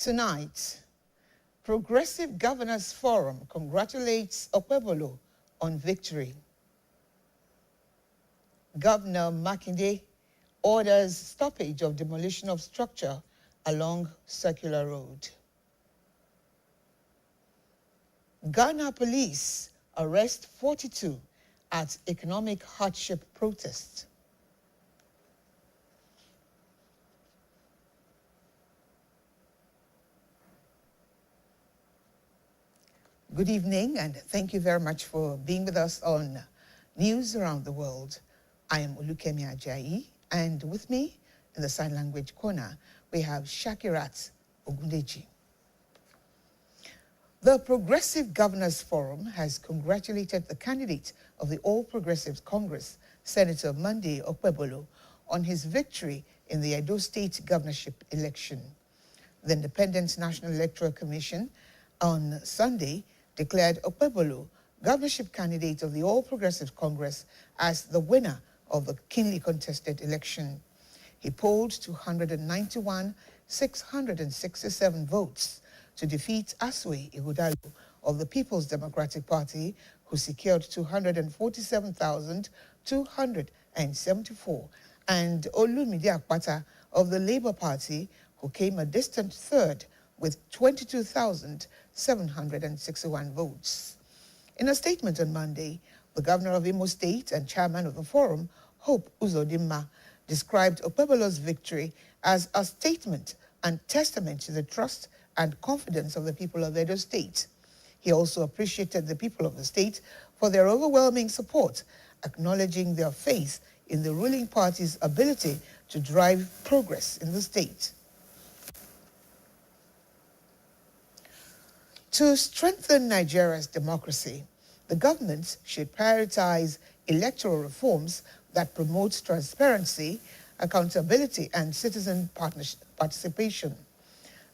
Tonight, Progressive Governors Forum congratulates Okpebholo on victory. Governor Makinde orders stoppage of demolition of structure along Circular Road. Ghana police arrest 42 at economic hardship protest. Good evening, and thank you very much for being with us on News Around the World. I am Olukemi Ajayi, and with me in the sign language corner, we have Shakirat Ogundeji. The Progressive Governors Forum has congratulated the candidate of the All Progressives Congress, Senator Monday Okpebholo, on his victory in the Edo State governorship election. The Independent National Electoral Commission on Sunday declared Okpebholo governorship candidate of the All Progressives Congress as the winner of the keenly contested election. He polled 291,667 votes to defeat Aswe Ighodalo of the People's Democratic Party, who secured 247,274, and Olumide Akpata of the Labour Party, who came a distant third with 22,761 votes. In a statement on Monday, the governor of Imo State and chairman of the forum, Hope Uzodimma, described Okpebholo's victory as a statement and testament to the trust and confidence of the people of Edo State. He also appreciated the people of the state for their overwhelming support, acknowledging their faith in the ruling party's ability to drive progress in the state. To strengthen Nigeria's democracy, the government should prioritize electoral reforms that promote transparency, accountability, and citizen participation.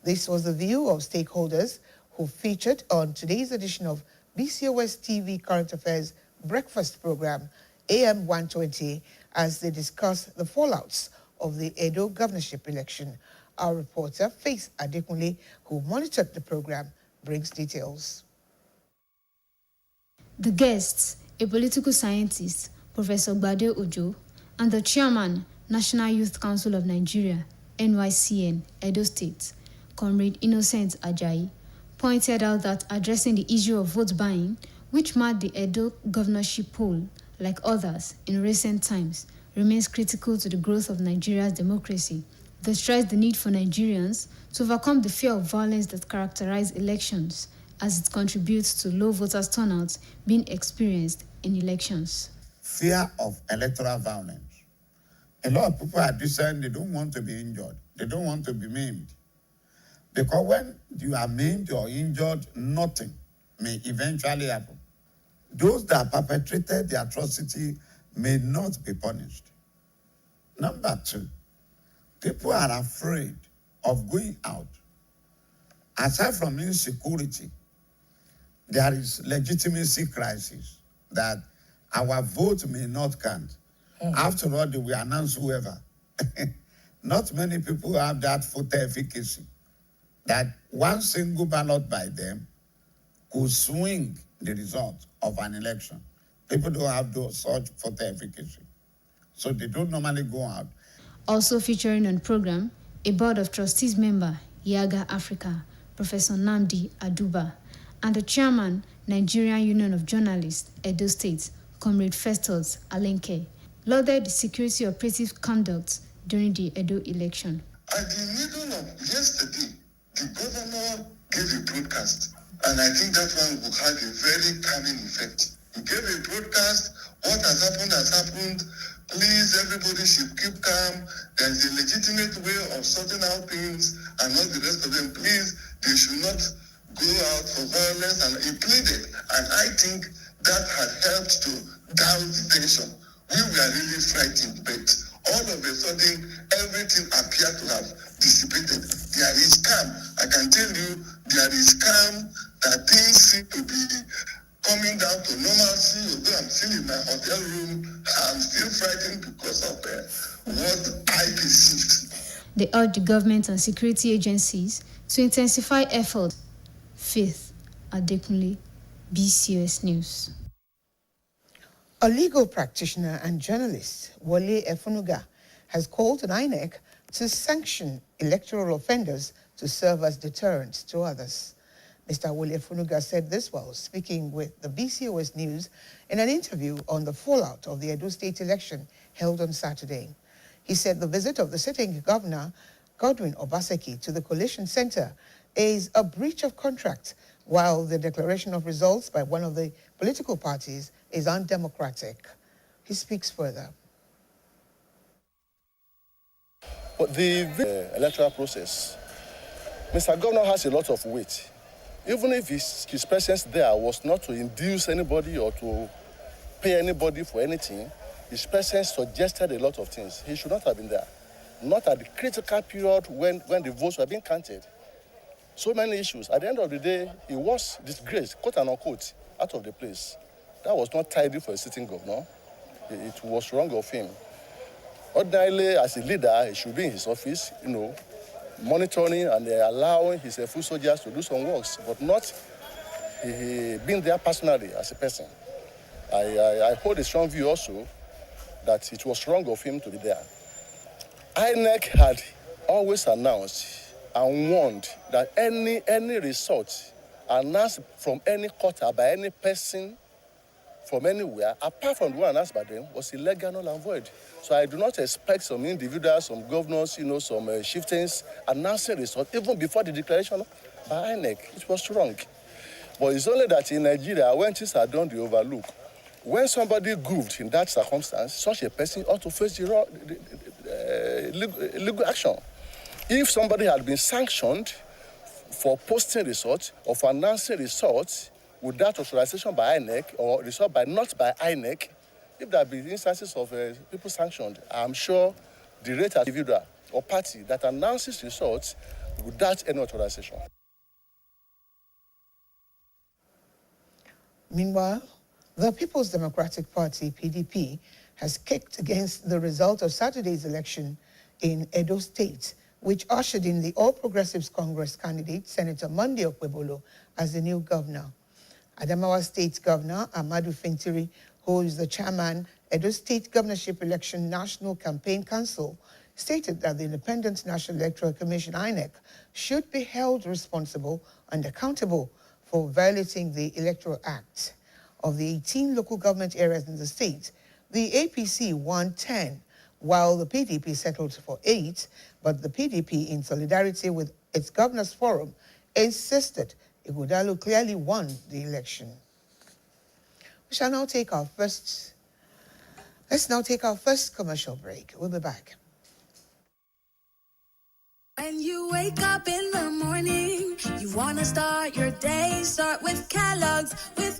This was the view of stakeholders who featured on today's edition of BCOS TV Current Affairs Breakfast Program, AM 120, as they discussed the fallouts of the Edo governorship election. Our reporter, Faith Adekunle, who monitored the program, brings details. The guests, a political scientist, Professor Gbade Ojo, and the chairman, National Youth Council of Nigeria, NYCN, Edo State, Comrade Innocent Ajayi, pointed out that addressing the issue of vote buying, which marked the Edo governorship poll, like others in recent times, remains critical to the growth of Nigeria's democracy. They stressed the need for Nigerians to overcome the fear of violence that characterizes elections, as it contributes to low voters' turnout being experienced in elections. Fear of electoral violence. A lot of people are concerned, they don't want to be injured. They don't want to be maimed. Because when you are maimed or injured, nothing may eventually happen. Those that perpetrated the atrocity may not be punished. Number two, people are afraid of going out. Aside from insecurity, there is legitimacy crisis that our vote may not count. After all, they will announce whoever. Not many people have that voter efficacy, that one single ballot by them could swing the result of an election. People don't have such voter efficacy, so they don't normally go out. Also featuring on program, a Board of Trustees member, Yaga Africa, Professor Nnamdi Aduba, and the chairman, Nigerian Union of Journalists, Edo State, Comrade Festus Alenke, lauded the security operative conduct during the Edo election. At the middle of yesterday, the governor gave a broadcast, and I think that one had a very calming effect. He gave a broadcast, what has happened, please everybody should keep calm, there's a legitimate way of sorting out things, and all the rest of them, please, they should not go out for violence, and he pleaded, and I think that had helped to down the tension. We were really frightened, but all of a sudden, everything appeared to have dissipated. There is calm. I can tell you, there is calm, that things seem to be coming down to normalcy. Although I'm still in my hotel room, I'm still frightened because of what I perceived. They urged the government and security agencies to intensify efforts. Faith Adekunle, BCOS News. A legal practitioner and journalist, Wole Efunuga, has called on INEC to sanction electoral offenders to serve as deterrents to others. Mr. Wole Efunuga said this while speaking with the BCOS News in an interview on the fallout of the Edo State election held on Saturday. He said the visit of the sitting governor, Godwin Obaseki, to the Coalition Center is a breach of contract, while the declaration of results by one of the political parties is undemocratic. He speaks further. But the electoral process, Mr. Governor has a lot of weight. Even if his presence there was not to induce anybody or to pay anybody for anything, his presence suggested a lot of things. He should not have been there. Not at the critical period when the votes were being counted. So many issues. At the end of the day, he was disgraced, quote and unquote, out of the place. That was not tidy for a sitting governor. It was wrong of him. Ordinarily, as a leader, he should be in his office, monitoring and allowing his full soldiers to do some works, but not being there personally as a person. I hold a strong view also that it was wrong of him to be there. INEC had always announced and warned that any result announced from any quarter by any person from anywhere, apart from the one announced by them, was illegal, null and void. So I do not expect some individuals, some governors, some chieftains announcing results even before the declaration by INEC. It was wrong. But it's only that in Nigeria, when things are done, they overlook. When somebody goofed in that circumstance, such a person ought to face the legal action. If somebody had been sanctioned for posting results or for announcing results without authorization by INEC or result not by INEC, if there have been instances of people sanctioned, I'm sure the rate of individual or party that announces results without any authorization. Meanwhile, the People's Democratic Party, PDP, has kicked against the result of Saturday's election in Edo State, which ushered in the All Progressives Congress candidate, Senator Monday Okpebholo, as the new governor. Adamawa State Governor Amadu Fintiri, who is the chairman, Edo State Governorship Election National Campaign Council, stated that the Independent National Electoral Commission, INEC, should be held responsible and accountable for violating the Electoral Act. Of the 18 local government areas in the state, the APC won 10, while the PDP settled for 8, but the PDP, in solidarity with its governors forum, insisted Ighodalo clearly won the election. Let's now take our first commercial break. We'll be back. When you wake up in the morning, you want to start your day. Start with Kellogg's, You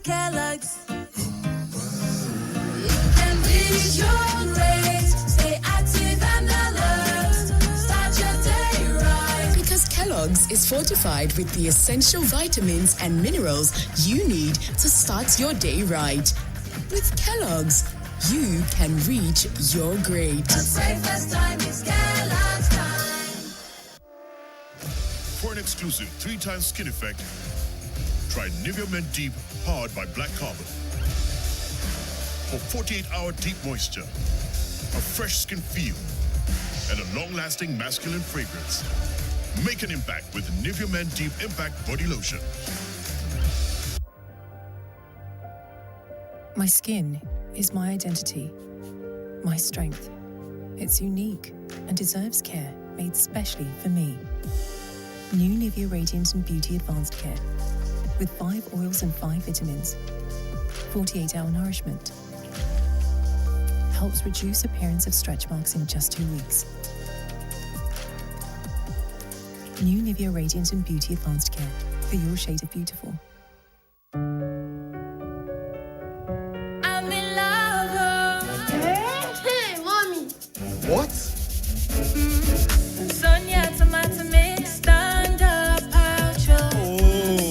can reach your race, stay active and alert. Start your day right. Because Kellogg's is fortified with the essential vitamins and minerals you need to start your day right. With Kellogg's, you can reach your great. The safest time is Kellogg's time. For an exclusive 3-time skin effect, try Nivea Men Deep powered by black carbon. For 48-hour deep moisture, a fresh skin feel, and a long-lasting masculine fragrance. Make an impact with Nivea Men Deep Impact Body Lotion. My skin is my identity, my strength. It's unique and deserves care made specially for me. New Nivea Radiant and Beauty Advanced Care with 5 oils and 5 vitamins. 48-hour nourishment. Helps reduce appearance of stretch marks in just 2 weeks. New Nivea Radiant and Beauty Advanced Care for your shade of beautiful. I'm in love. Hey, mommy. What? Sonia tomato mix, stand up, outro.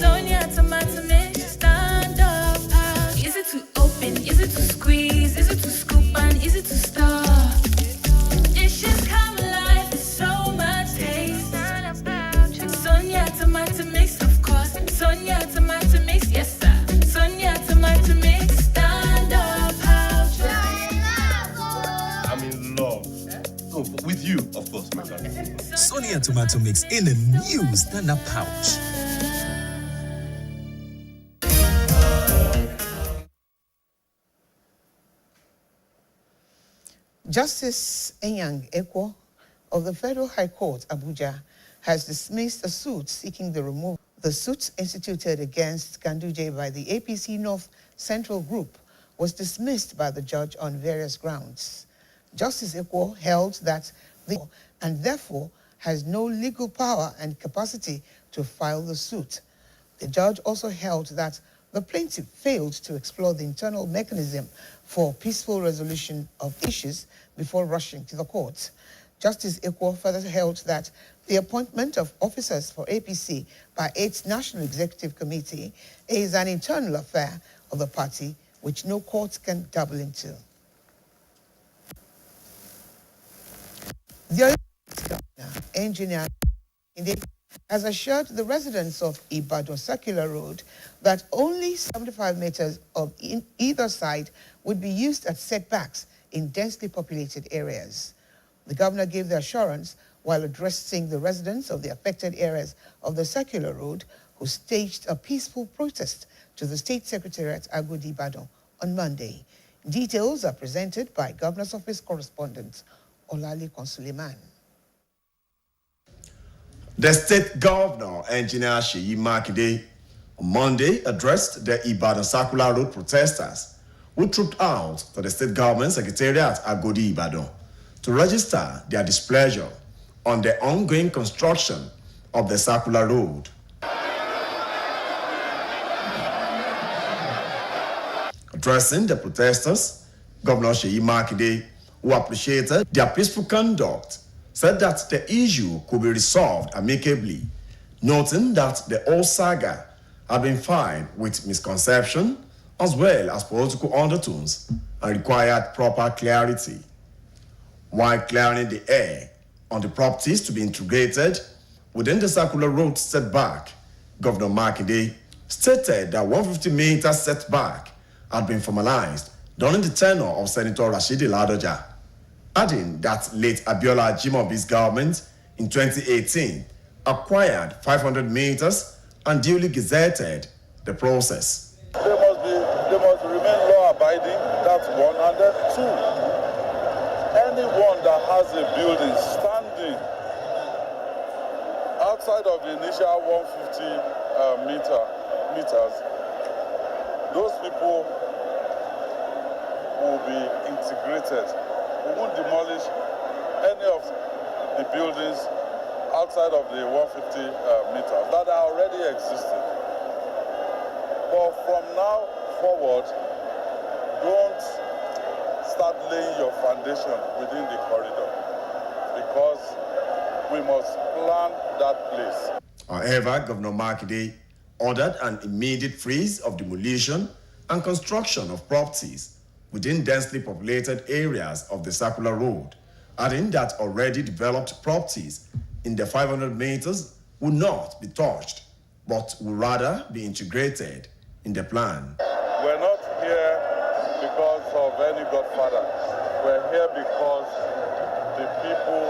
Sonia tomato mix, stand up, outro. Is it to open? Is it to squeeze? Is it to scoop and is it to stir? Dishes come alive with so much taste. Sonia Sonia tomato mix in a new stand-up pouch. Justice Enyang Ekwo of the Federal High Court, Abuja, has dismissed a suit seeking the removal. The suit instituted against Ganduje by the APC North Central Group was dismissed by the judge on various grounds. Justice Ekwo held that and therefore has no legal power and capacity to file the suit. The judge also held that the plaintiff failed to explore the internal mechanism for peaceful resolution of issues before rushing to the court. Justice Ekwo further held that the appointment of officers for APC by its National Executive Committee is an internal affair of the party which no court can dabble into. The engineer has assured the residents of Ibadan Circular Road that only 75 meters of either side would be used as setbacks in densely populated areas. The governor gave the assurance while addressing the residents of the affected areas of the Circular Road who staged a peaceful protest to the State Secretariat Agodi Ibadan on Monday. Details are presented by Governor's Office correspondent Olale Konsuleman. The state governor, Engineer Seyi Makinde, on Monday addressed the Ibadan Circular Road protesters who trooped out to the state government secretariat at Agodi Ibadan to register their displeasure on the ongoing construction of the Circular Road. Addressing the protesters, Governor Seyi Makinde, who appreciated their peaceful conduct, said that the issue could be resolved amicably, noting that the whole saga had been filed with misconception as well as political undertones and required proper clarity. While clearing the air on the properties to be integrated within the Circular Road setback, Governor Makinde stated that 150 meters setback had been formalized during the tenure of Senator Rashidi Ladoja, adding that late Abiola Ajimobi's government in 2018 acquired 500 meters and duly gazetted the process. They must remain law-abiding, that's one. And then two, anyone that has a building standing outside of the initial 150 meters, those people will be integrated. We won't demolish any of the buildings outside of the 150 meters that are already existing. But from now forward, don't start laying your foundation within the corridor because we must plan that place. However, Governor Makinde ordered an immediate freeze of demolition and construction of properties within densely populated areas of the Circular Road, adding that already developed properties in the 500 meters will not be touched, but will rather be integrated in the plan. We're not here because of any godfather. We're here because the people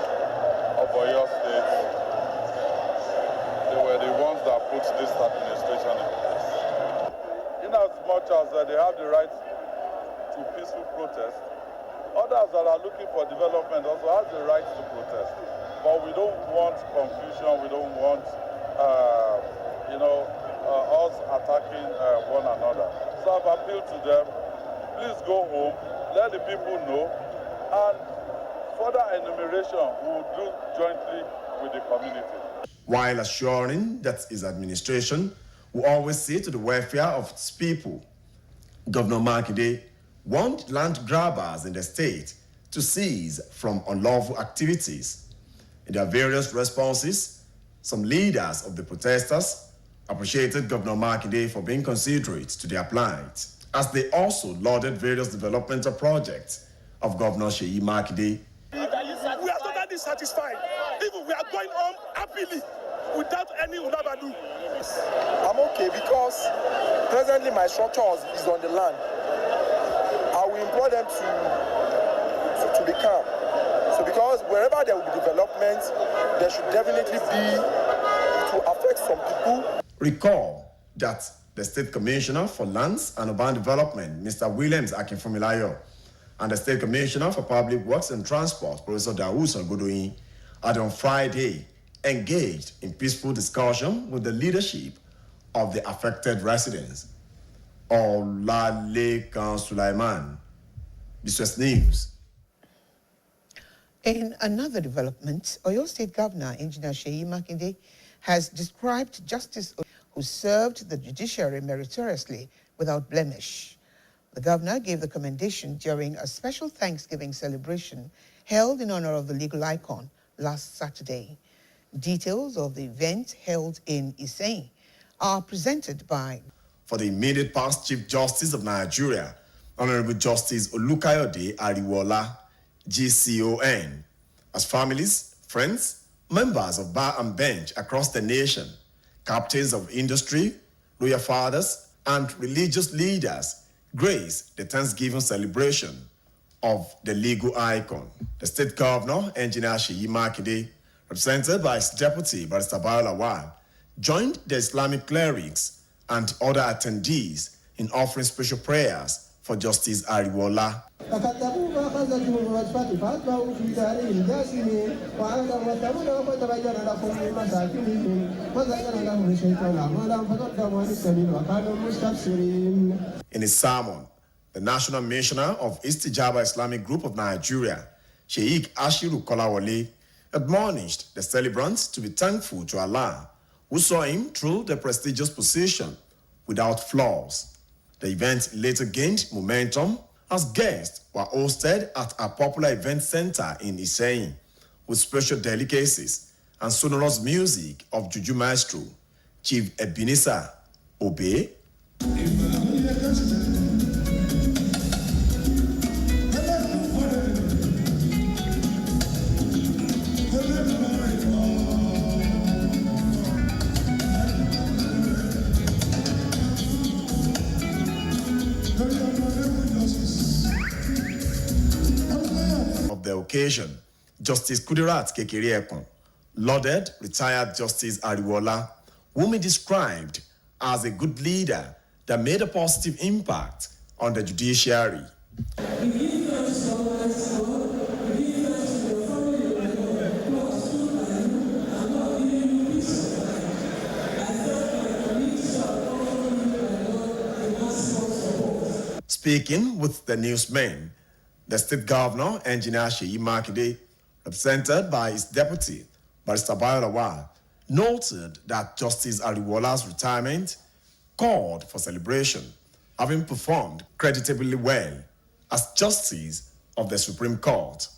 of Oyo State, they were the ones that put this administration in place. In as much as they have the right to peaceful protest, others that are looking for development also have the right to protest. But we don't want confusion, we don't want us attacking one another. So I've appealed to them, please go home, let the people know, and further enumeration we will do jointly with the community. While assuring that his administration will always see to the welfare of its people, Governor Makinde warned land grabbers in the state to cease from unlawful activities. In their various responses, some leaders of the protesters appreciated Governor Makinde for being considerate to their plight, as they also lauded various developmental projects of Governor Seyi Makinde. We are totally satisfied. Even we are going home happily without any unabalu. I'm okay because presently my structure is on the land. I will implore them to be calm. So because because wherever there will be development, there should definitely be to affect some people. Recall that the State Commissioner for Lands and Urban Development, Mr. Williams Akinfumilayo, and the State Commissioner for Public Works and Transport, Professor Dawuson Godoyin, had on Friday engaged in peaceful discussion with the leadership of the affected residents. Olalekan Sulaiman, BCOS News. In another development, Oyo State Governor Engineer Seyi Makinde has described Justice who served the judiciary meritoriously without blemish. The governor gave the commendation during a special Thanksgiving celebration held in honor of the legal icon last Saturday. Details of the event held in Iseyin are presented by... For the immediate past Chief Justice of Nigeria, Honorable Justice Olukayode Ariwola, GCON, as families, friends, members of bar and bench across the nation, captains of industry, royal fathers, and religious leaders grace the Thanksgiving celebration of the legal icon. The State Governor, Engineer Seyi Makinde, represented by his deputy, Barrister Bayo Lawal, joined the Islamic clerics and other attendees in offering special prayers for Justice Ariwola. In his sermon, the National Missioner of Istijaba Islamic Group of Nigeria, Sheikh Ashiru Kolawole, admonished the celebrants to be thankful to Allah, who saw him through the prestigious position without flaws. The event later gained momentum as guests were hosted at a popular event center in Iseyin with special delicacies and sonorous music of Juju Maestro, Chief Ebenezer Obe. Of the occasion, Justice Kudirat Kekeriekon lauded retired Justice Ariwola, whom he described as a good leader that made a positive impact on the judiciary. Speaking with the newsmen, the State Governor, Engineer Seyi Makinde, represented by his deputy, Barrister Bayo Lawal, noted that Justice Ariwola's retirement called for celebration, having performed creditably well as Justice of the Supreme Court.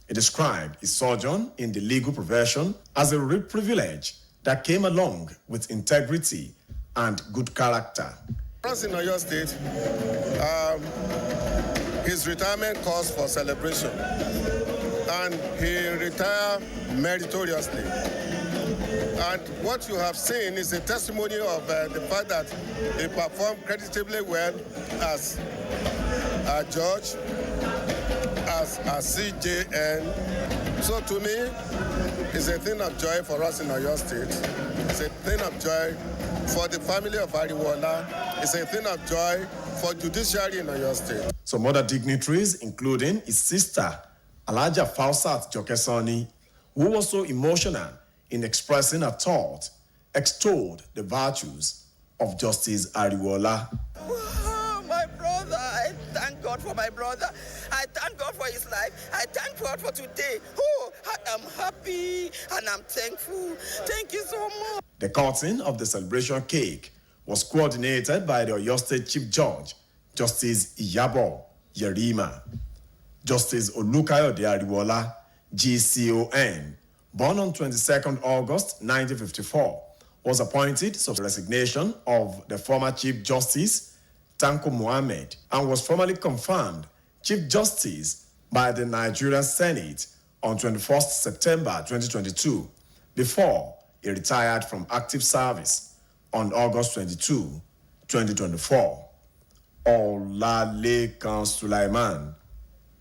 He described his sojourn in the legal profession as a real privilege that came along with integrity and good character. For in Oyo State, his retirement calls for celebration, and he retired meritoriously. And what you have seen is a testimony of the fact that he performed creditably well as a judge, as a CJN. So to me, it's a thing of joy for us in Oyo State. It's a thing of joy for the family of Ariwola. It's a thing of joy for judiciary in Oyo State. Some other dignitaries, including his sister, Alhaja Fausat Jokesoni, who was so emotional in expressing her thought, extolled the virtues of Justice Ariwola. Oh, my brother, I thank God for my brother. I thank God for his life. I thank God for today. Oh, I am happy and I'm thankful. Thank you so much. The cutting of the celebration cake was coordinated by the Oyo State Chief Judge, Justice Iyabo Yerima. Justice Olukayode Ariwola, GCON, born on 22nd August 1954, was appointed to the resignation of the former Chief Justice, Tanko Mohammed, and was formally confirmed Chief Justice by the Nigerian Senate on 21st September 2022, before he retired from active service on August 22, 2024. Olalekan Sulaiman,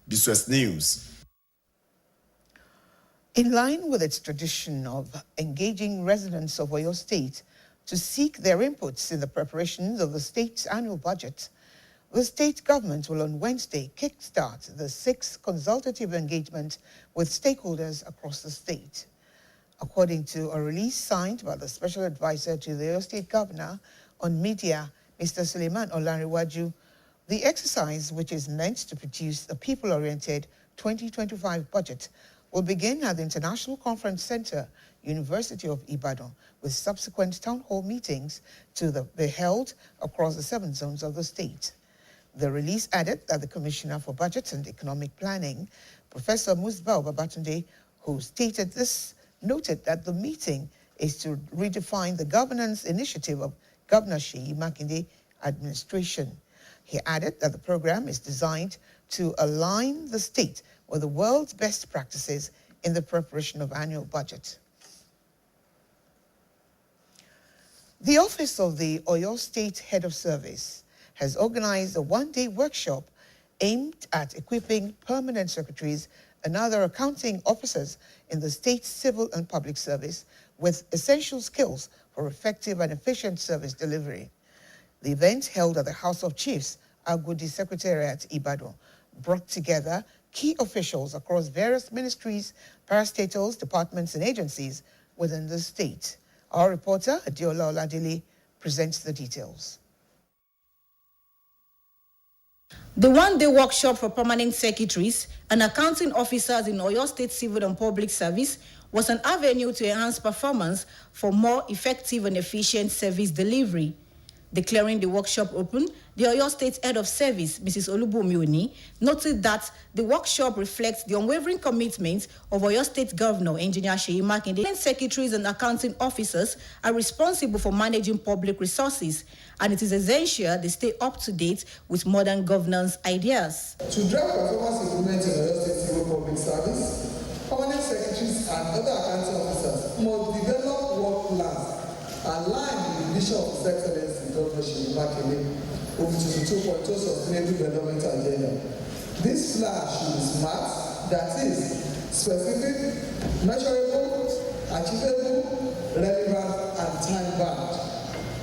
BCOS News. In line with its tradition of engaging residents of Oyo State to seek their inputs in the preparations of the state's annual budget, the state government will on Wednesday kickstart the 6th consultative engagement with stakeholders across the state. According to a release signed by the Special Advisor to the Oyo State Governor on Media, Mr. Suleiman Olanrewaju, the exercise, which is meant to produce a people-oriented 2025 budget, will begin at the International Conference Center, University of Ibadan, with subsequent town hall meetings to be held across the 7 zones of the state. The release added that the Commissioner for Budget and Economic Planning, Professor Musbah Babatunde, who stated this, noted that the meeting is to redefine the governance initiative of Governor Seyi Makinde administration. He added that the program is designed to align the state with the world's best practices in the preparation of annual budget. The Office of the Oyo State Head of Service has organized a one-day workshop aimed at equipping permanent secretaries and other accounting officers in the state's civil and public service with essential skills for effective and efficient service delivery. The event, held at the House of Chiefs, Agodi Secretariat, Ibadan, brought together key officials across various ministries, parastatals, departments, and agencies within the state. Our reporter, Adiola Oladile, presents the details. The one-day workshop for permanent secretaries and accounting officers in Oyo State Civil and Public Service was an avenue to enhance performance for more effective and efficient service delivery. Declaring the workshop open, the Oyo State Head of Service, Mrs. Olubomi, noted that the workshop reflects the unwavering commitment of Oyo State Governor, Engineer Seyi Makinde. Secretaries and accounting officers are responsible for managing public resources, and it is essential they stay up to date with modern governance ideas. To drive performance improvement in Oyo State Civil Public Service, permanent secretaries and other accounting officers must develop work plans aligned with the vision of His Excellency Governor Seyi Makinde of the 2.2 Sustainable Development Agenda. This plan should be smart, that is, specific, measurable, achievable, relevant, and time-bound,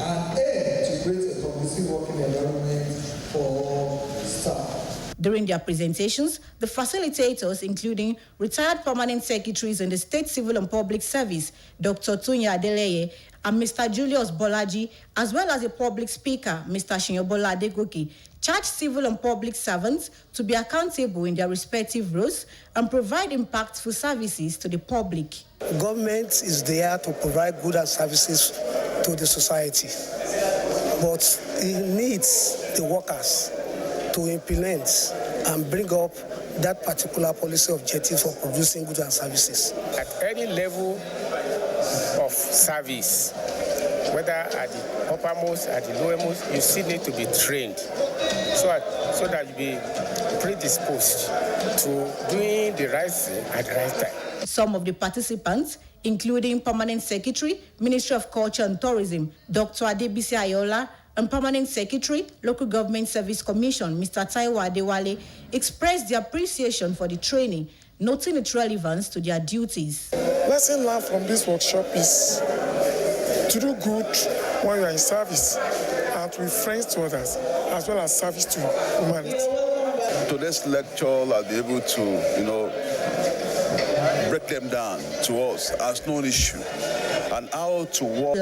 and aim to create a conducive working environment for all staff. During their presentations, the facilitators, including retired permanent secretaries in the State Civil and Public Service, Dr. Tunya Adeleye, and Mr. Julius Bolaji, as well as the public speaker, Mr. Shinyobola Adegoke, charged civil and public servants to be accountable in their respective roles and provide impactful services to the public. Government is there to provide goods and services to the society, but it needs the workers to implement and bring up that particular policy objective for producing goods and services. At any level of service, whether at the uppermost, at the lowermost, you still need to be trained so that you be predisposed to doing the right thing at the right time. Some of the participants, including Permanent Secretary, Ministry of Culture and Tourism, Dr. Adebisi Ayola, and Permanent Secretary, Local Government Service Commission, Mr. Taiwo Adewale, expressed their appreciation for the training, noting its relevance to their duties. Lesson learned from this workshop is to do good when you are in service and to be friends to others, as well as service to humanity. Today's lecture, I'll be able to, break them down to us as no issue and how to work.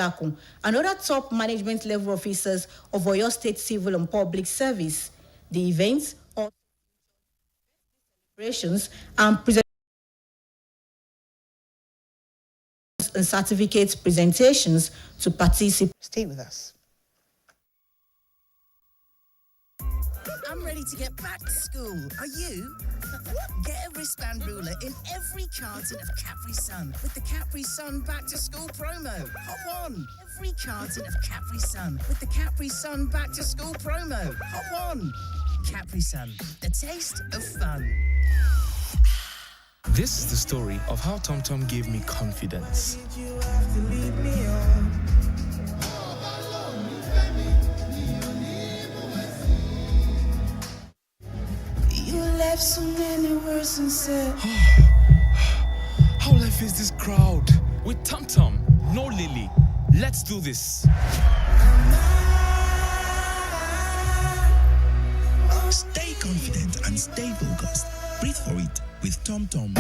And other top management level officers of Oyo State Civil and Public Service. The events or celebrations and and certificate presentations to participate. Stay with us. I'm ready to get back to school. Are you? Get a wristband ruler in every carton of Capri Sun with the Capri Sun Back to School promo. Hop on! Every carton of Capri Sun with the Capri Sun Back to School promo. Hop on! Capri Sun, the taste of fun. This is the story of how TomTom gave me confidence. You left so many words and said, How will face this crowd. With Tom Tom, no Lily. Let's do this. Stay confident and stay focused. Breathe for it with Tom Tom.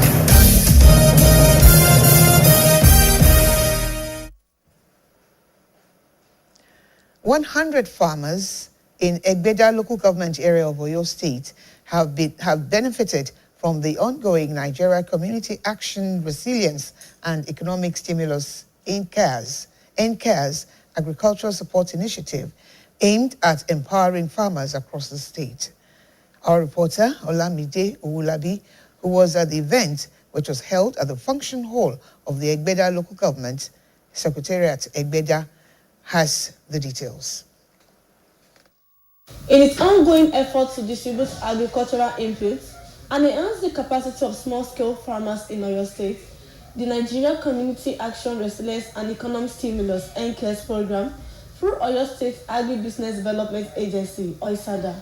100 farmers in Egbeda local government area of Oyo State have benefited from the ongoing Nigeria Community Action Resilience and Economic Stimulus NCAS Agricultural Support Initiative aimed at empowering farmers across the state. Our reporter, Olamide Owulabi, who was at the event, which was held at the function hall of the Egbeda local government secretariat Egbeda, has the details. In its ongoing efforts to distribute agricultural inputs and enhance the capacity of small-scale farmers in Oyo State, the Nigeria Community Action Resilience and Economic Stimulus (NCAS) program through Oyo State Agribusiness Development Agency (OISADA)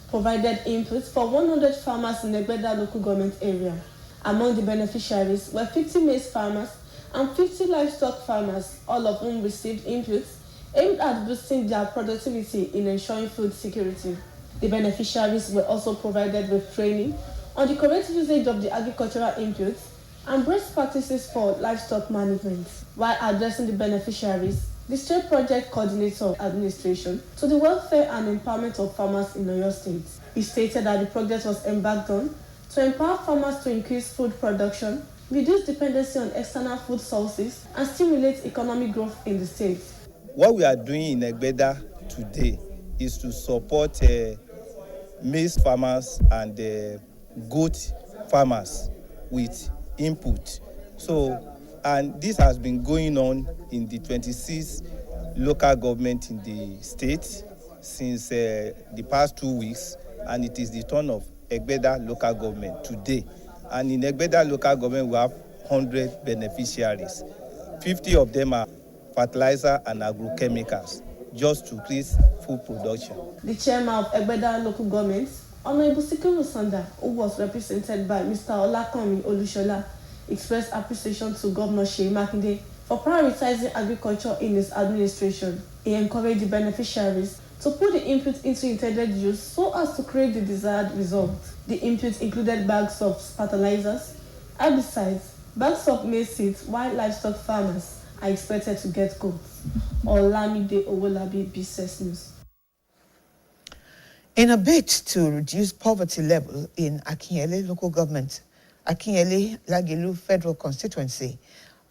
provided inputs for 100 farmers in the Egbeda local government area. Among the beneficiaries were 50 maize farmers and 50 livestock farmers, all of whom received inputs aimed at boosting their productivity in ensuring food security. The beneficiaries were also provided with training on the correct usage of the agricultural inputs and best practices for livestock management. While addressing the beneficiaries, the State Project Coordinator Administration to the welfare and empowerment of farmers in Oyo State, he stated that the project was embarked on to empower farmers to increase food production, reduce dependency on external food sources, and stimulate economic growth in the state. What we are doing in Egbeda today is to support maize farmers and goat farmers with input. And this has been going on in the 26 local government in the state since the past 2 weeks, and it is the turn of Egbeda local government today. And in Egbeda local government, we have 100 beneficiaries. 50 of them are fertilizer and agrochemicals, just to increase food production. The chairman of Egbeda local government, Honorable Sikiru Sanda, who was represented by Mr. Olakanmi Olushola, expressed appreciation to Governor Seyi Makinde for prioritizing agriculture in his administration. He encouraged the beneficiaries to put the input into intended use so as to create the desired result. The inputs included bags of fertilizers, herbicides, bags of maize seeds, while livestock farmers are expected to get goats. Olamide Owolabi, BCOS News. In a bid to reduce poverty level in Akinyele local government, Akinyele Lagelu Federal Constituency,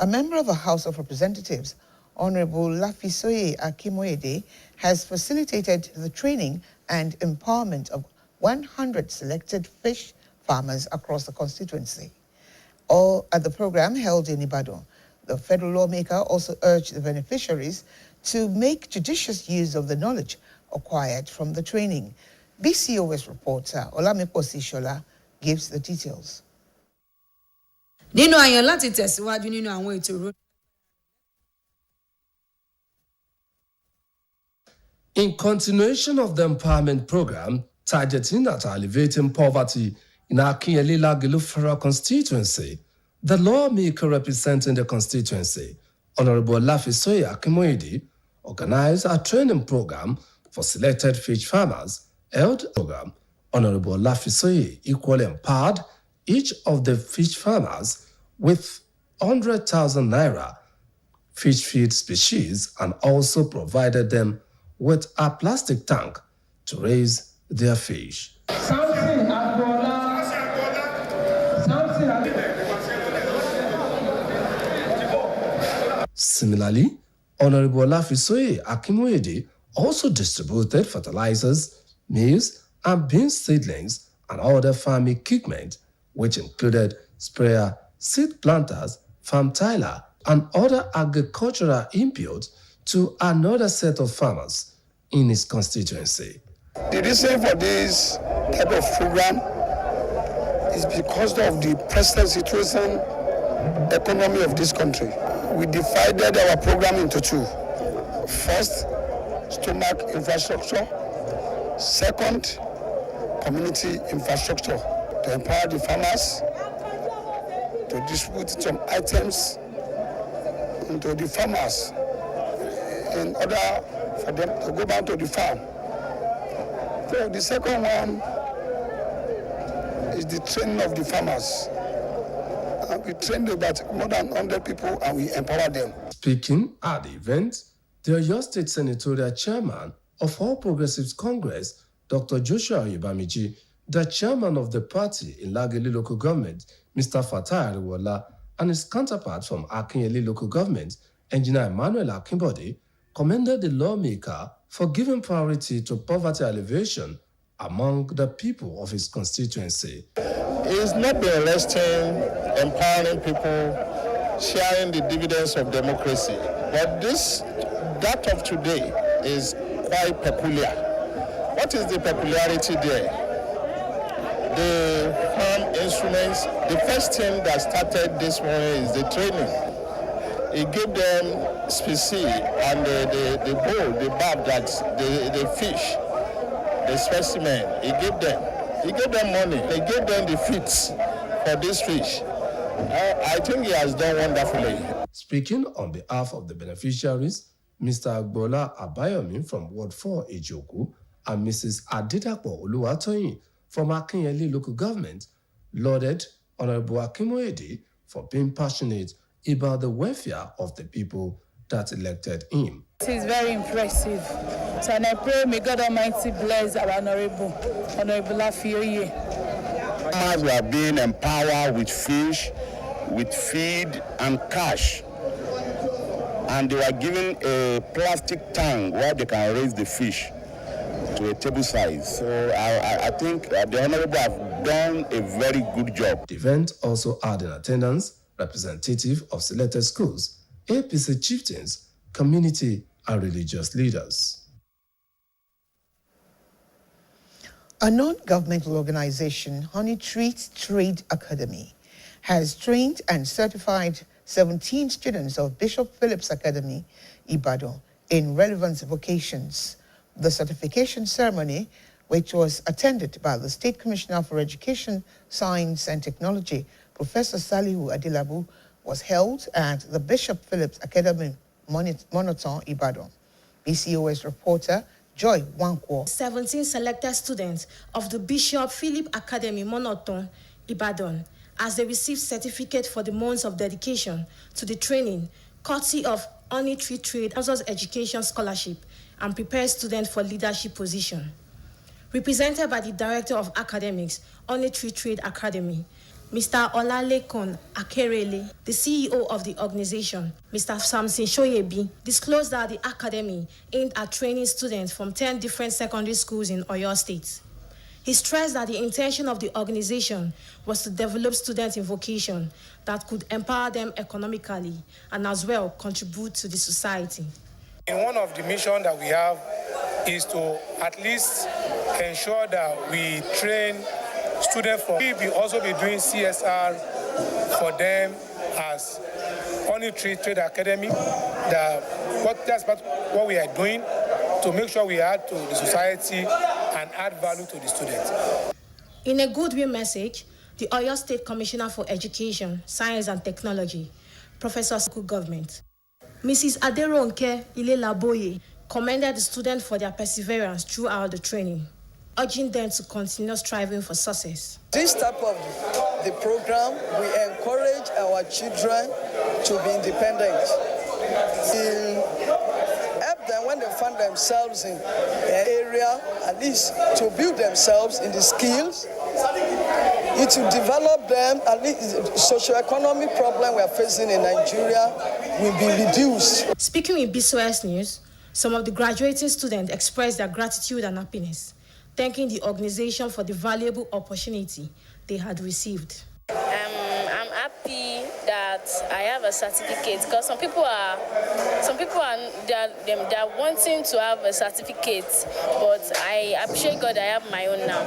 a member of the House of Representatives, Honorable Lafisoye Akimoyede, has facilitated the training and empowerment of 100 selected fish farmers across the constituency. All at the program held in Ibadan, the federal lawmaker also urged the beneficiaries to make judicious use of the knowledge acquired from the training. BCOS reporter Olamiposi Shola gives the details. Nínú àyàn láti tẹ̀síwájú nínú àwọn ètò ìròyìn. In continuation of the empowerment program targeting at alleviating poverty in Akinyele Lagelu Federal Constituency, the lawmaker representing the constituency, Honorable Lafisoye Akimoyede, organized a training program for selected fish farmers. Held program, Honorable Lafisoye equally empowered each of the fish farmers with 100,000 naira fish feed species and also provided them with a plastic tank to raise their fish. Similarly, Honorable Lafisoye Akimoyede also distributed fertilizers, maize and beans seedlings and other farm equipment, which included sprayer, seed planters, farm tiller, and other agricultural inputs to another set of farmers in his constituency. The reason for this type of program is because of the present situation, economy of this country. We divided our program into two. First, stomach infrastructure. Second, community infrastructure to empower the farmers to distribute some items to the farmers in order for them to go back to the farm. So the second one is the training of the farmers. And we trained about more than 100 people and we empower them. Speaking at the event, the Oyo State Senatorial Chairman of All Progressives Congress, Dr. Joshua Oyebamiji, the chairman of the party in Lagelu local government, Mr. Fatai Ariwola, and his counterpart from Akinyele local government, Engineer Emmanuel Akinbode, commended the lawmaker for giving priority to poverty alleviation among the people of his constituency. It's not been resting, empowering people, sharing the dividends of democracy. But that of today is quite peculiar. What is the peculiarity there? The farm instruments, the first thing that started this morning is the training. It gave them species and the bowl, the bag that the fish, the specimen, it gave them money, they gave them the feeds for this fish. I think he has done wonderfully. Speaking on behalf of the beneficiaries, Mr. Agbola Abayomi from Ward 4 Ejoku and Mrs. Adedapo Oluwatoyin from Akinyele local government lauded Honorable Akimoyede for being passionate about the welfare of the people that elected him. It is very impressive. So and I pray may God Almighty bless our Honorable Afioye. Farmers were being empowered with fish, with feed and cash. And they were given a plastic tank where they can raise the fish to a table size. So I think the Honorable have done a very good job. The event also had in attendance representative of selected schools, APC chieftains, community and religious leaders. A non-governmental organization, Honey Treat Trade Academy, has trained and certified 17 students of Bishop Phillips Academy, Ibadan, in relevant vocations. The certification ceremony, which was attended by the State Commissioner for Education, Science and Technology, Professor Salihu Adilabu, was held at the Bishop Phillips Academy, Monoton, Ibadan. BCOS reporter Joy Wankwo. 17 selected students of the Bishop Phillips Academy, Monoton, Ibadan, as they received certificate for the months of dedication to the training, courtesy of Honey Treat Trade Education Scholarship, and prepare students for leadership position. Represented by the Director of Academics, Honey Treat Trade Academy, Mr. Olalekon Akerele, the CEO of the organization, Mr. Samson Shoyebi, disclosed that the academy aimed at training students from 10 different secondary schools in Oyo State. He stressed that the intention of the organization was to develop students in vocation that could empower them economically and as well contribute to the society. And one of the missions that we have is to at least ensure that we train students for. We will also be doing CSR for them as Honey Treat Trade Academy. That's what we are doing to make sure we add to the society and add value to the students. In a goodwill message, the Oyo State Commissioner for Education, Science and Technology, Professor School Government, Mrs. Aderonke Ilelaboye, commended the students for their perseverance throughout the training, urging them to continue striving for success. This type of the program, we encourage our children to be independent. We help them when they find themselves in an area, at least to build themselves in the skills. It will develop them, at least the socio-economic problem we are facing in Nigeria will be reduced. Speaking with BCOS News, some of the graduating students expressed their gratitude and happiness, thanking the organization for the valuable opportunity they had received. I'm happy that I have a certificate because some people are wanting to have a certificate, but I appreciate God I have my own now.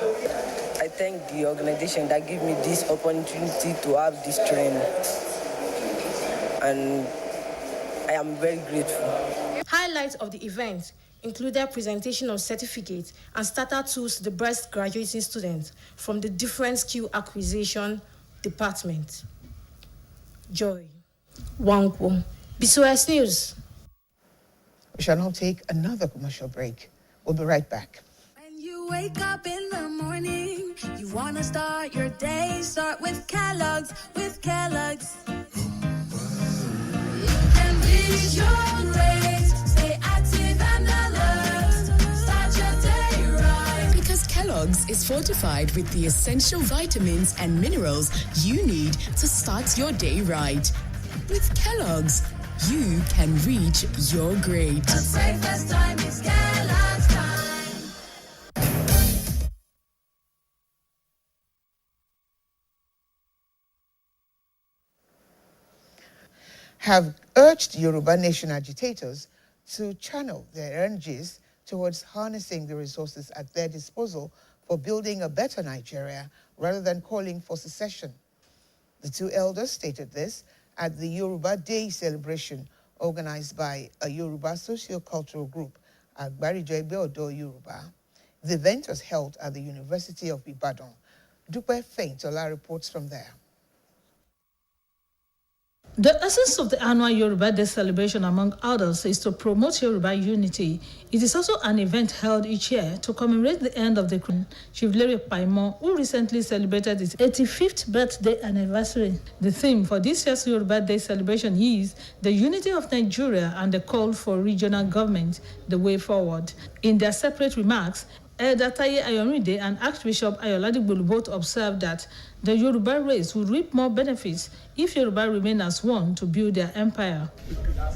I thank the organization that gave me this opportunity to have this training, and I am very grateful. Highlights of the event included presentation of certificates and starter tools to the best graduating students from the different skill acquisition departments. Joy Wankwo, BCOS News. We shall now take another commercial break. We'll be right back. When you wake up in the morning, you want to start your day. Start with Kellogg's, with Kellogg's. You can reach your grades, stay active and alert. Start your day right. Because Kellogg's is fortified with the essential vitamins and minerals you need to start your day right. With Kellogg's, you can reach your grade. The safest time is Kellogg's time. Have urged Yoruba Nation agitators to channel their energies towards harnessing the resources at their disposal for building a better Nigeria rather than calling for secession. The two elders stated this at the Yoruba Day celebration organized by a Yoruba socio-cultural group, Agbarijo Egbe Odo Yoruba. The event was held at the University of Ibadan. Dupe Feintola reports from there. The essence of the annual Yoruba Day celebration, among others, is to promote Yoruba unity. It is also an event held each year to commemorate the end of the Chief Larry Paimon, who recently celebrated his 85th birthday anniversary. The theme for this year's Yoruba Day celebration is the unity of Nigeria and the call for regional government, the way forward. In their separate remarks, Elder Taye Ayorinde and Archbishop Ayoladigbolu both observed that the Yoruba race would reap more benefits if Yoruba remain as one to build their empire.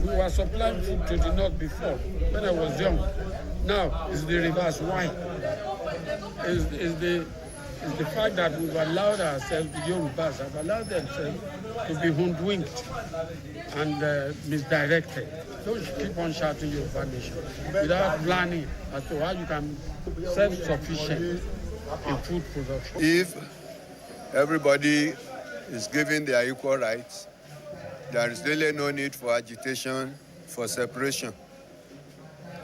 We were supplying food to the north before, when I was young. Now it's the reverse. Why? It's the fact that we've allowed ourselves, the Yorubas have allowed themselves to be hoodwinked and misdirected. Don't keep on shouting Yoruba nation without planning as to how you can be self-sufficient in food production. If everybody is given their equal rights, there is really no need for agitation, for separation.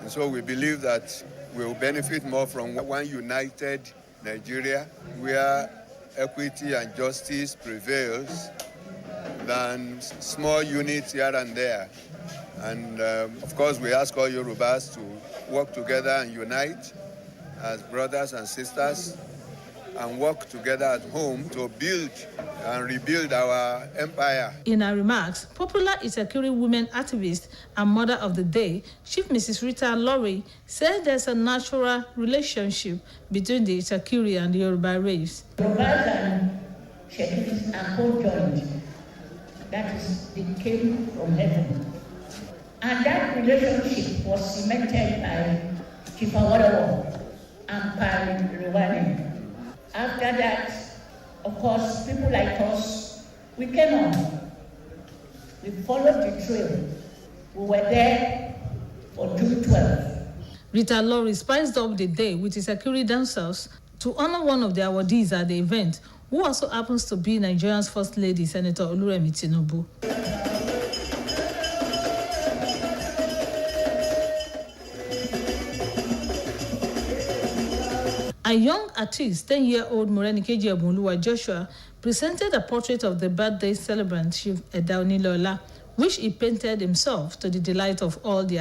And so we believe that we will benefit more from one united Nigeria where equity and justice prevails than small units here and there. And of course, we ask all Yorubas to work together and unite as brothers and sisters and work together at home to build and rebuild our empire. In her remarks, popular Itakiri women activist and mother of the day, Chief Mrs. Rita Lowry, said there's a natural relationship between the Itakiri and the Yoruba race. Yorubas and Shekiris are co-joined. That is, they came from heaven. And that relationship was cemented by Chief Awolowo and Pari Rewani. After that, of course, people like us, we came on. We followed the trail. We were there for June 12th. Rita Lowry spiced up the day with Itakiri dancers to honor one of the awardees at the event, who also happens to be Nigeria's First Lady, Senator Oluremi Tinubu. A young artist, 10-year-old Morenikeji Obunluwa Joshua, presented a portrait of the birthday celebrant, Chief Edaonilola, which he painted himself to the delight of all the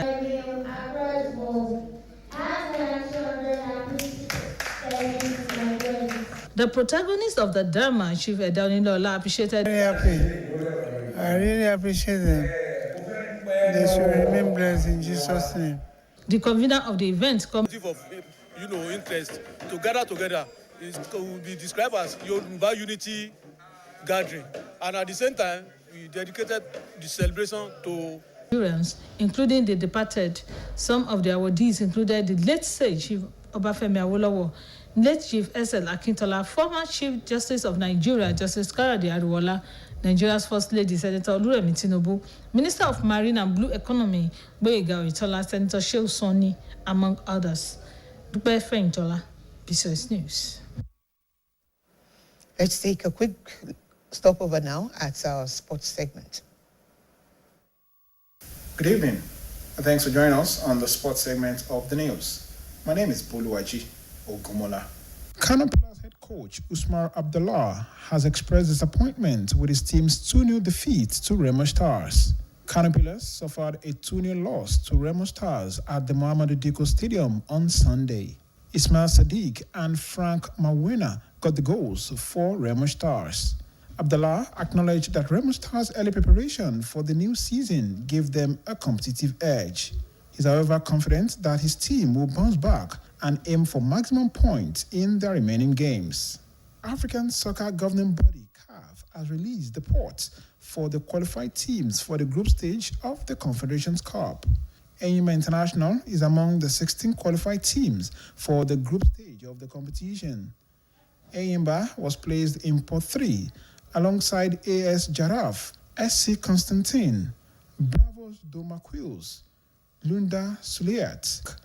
The protagonist of the drama, Chief Edaonilola, appreciated. Very happy. I really appreciate them. They should remain blessed in Jesus' name. The convener of the event, interest to gather together will be described as Yoruba Unity Gathering, and at the same time, we dedicated the celebration to including the departed. Some of the awardees included the late sage Chief Obafemi Awolowo, late Chief S.L. Akintola, former Chief Justice of Nigeria, Justice Kayode Ariwola, Nigeria's First Lady, Senator Oluremi Tinubu, Minister of Marine and Blue Economy, Gboyega Oyetola, Senator Shehu Sani, among others. Dupe Feintola, BCOS News. Let's take a quick stopover now at our sports segment. Good evening, and thanks for joining us on the sports segment of the news. My name is Boluwaji Ogumola. Kano Pillars head coach Usman Abdullah has expressed disappointment with his team's 2-0 defeat to Remo Stars. Kano Pillars suffered a 2-0 loss to Remo Stars at the Muhammadu Dikko Stadium on Sunday. Ismail Sadiq and Frank Mawina got the goals for Remo Stars. Abdullah acknowledged that Remo Stars' early preparation for the new season gave them a competitive edge. He's however confident that his team will bounce back and aim for maximum points in their remaining games. African Soccer Governing Body (CAF) has released the ports for the qualified teams for the group stage of the Confederations Cup. Enyimba International is among the 16 qualified teams for the group stage of the competition. Enyimba was placed in Pot 3 alongside AS Giraffe, SC Constantine, Bravos Domaquils, Lunda Suliat,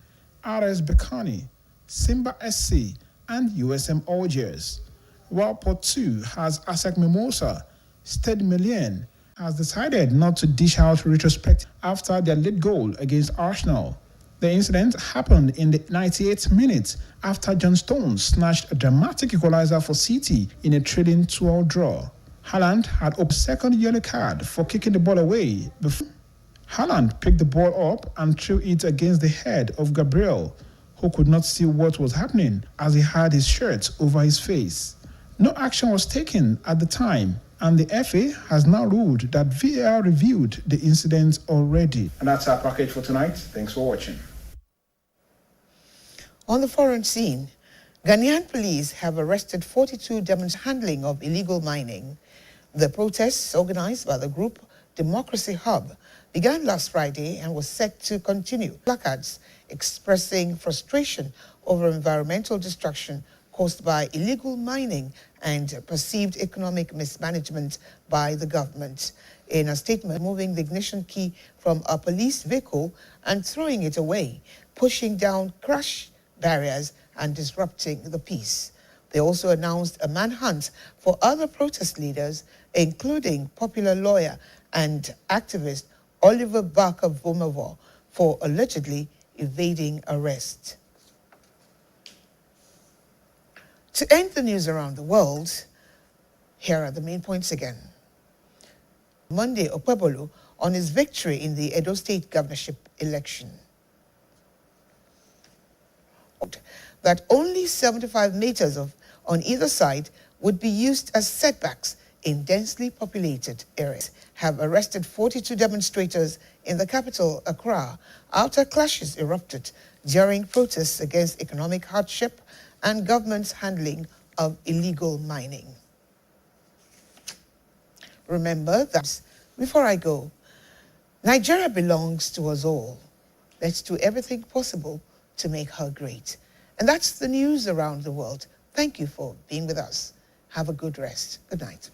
RS Bekani, Simba SC, and USM Algiers, while Pot 2 has ASEC Mimosa. Stade Malien has decided not to dish out retrospective after their late goal against Arsenal. The incident happened in the 98th minute after John Stones snatched a dramatic equalizer for City in a trailing 2-2 draw. Haaland had a second yellow card for kicking the ball away before Haaland picked the ball up and threw it against the head of Gabriel, who could not see what was happening as he had his shirt over his face. No action was taken at the time, and the FA has now ruled that VAR reviewed the incident already. And that's our package for tonight. Thanks for watching. On the foreign scene, Ghanaian police have arrested 42 demonstrators handling of illegal mining. The protests, organized by the group Democracy Hub, began last Friday and was set to continue. Placards expressing frustration over environmental destruction caused by illegal mining and perceived economic mismanagement by the government. In a statement, moving the ignition key from a police vehicle and throwing it away, pushing down crash barriers and disrupting the peace. They also announced a manhunt for other protest leaders, including popular lawyer and activist Oliver Barker-Vormawor, for allegedly evading arrest. To end the news around the world, here are the main points again. Monday, Okpebholo on his victory in the Edo State governorship election. That only 75 meters on either side would be used as setbacks in densely populated areas. Have arrested 42 demonstrators in the capital, Accra, after clashes erupted during protests against economic hardship and government's handling of illegal mining. Remember that, before I go, Nigeria belongs to us all. Let's do everything possible to make her great. And that's the news around the world. Thank you for being with us. Have a good rest. Good night.